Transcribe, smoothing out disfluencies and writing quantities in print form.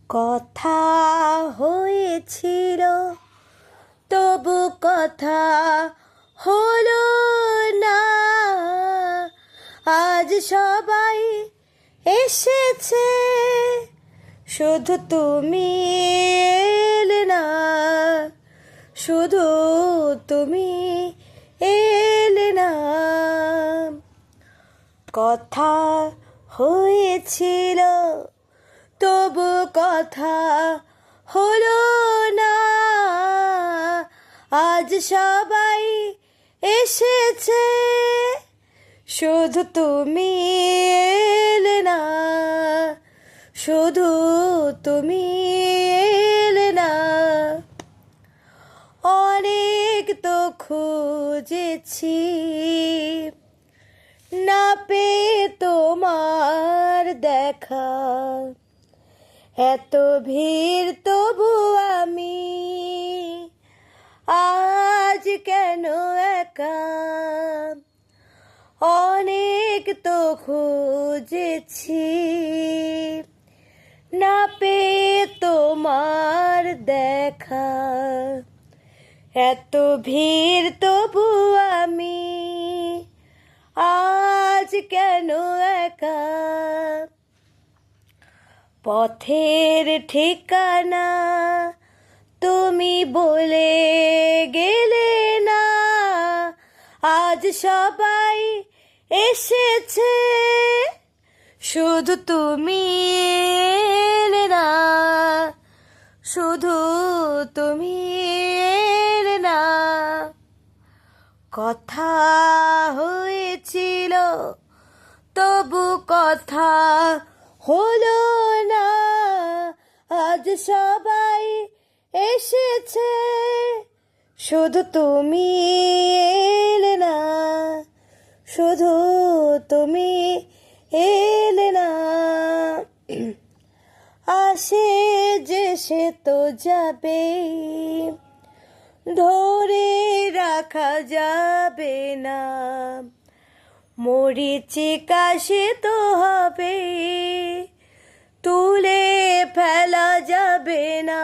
কথা হয়েছিল তবু কথা হলো না। আজ সবাই এসেছে, শুধু তুমি এলে না, শুধু তুমি এলে না। কথা হয়েছিল তবু কথা হলো না। আজ সবাই এসেছে, শুধু তুমি এলে না, শুধু তুমি এলে না। অনেক তো খুঁজেছি, না পেয়ে তোমার দেখা। এত ভিড় তবু আমি আজ কেন একা। অনেক তো খুঁজেছি, না পেয়ে তোমার দেখা। এত ভিড় তবু আমি আজ কেন একা। পথের ঠিকানা তুমি বলে গেলে না। আজ সবাই এসেছে, শুধু তুমি এলে না, শুধু তুমি এলে না। কথা হয়েছিল তবু কথা হলো না। আজ সবাই এসেছে, শুধু তুমি এলে না, শুধু তুমি এলে না। আসে যে সে তো যাবে, ধরে রাখা যাবে না। মরিচিকা সে তো হবে, তুলে ফেলা যাবে না।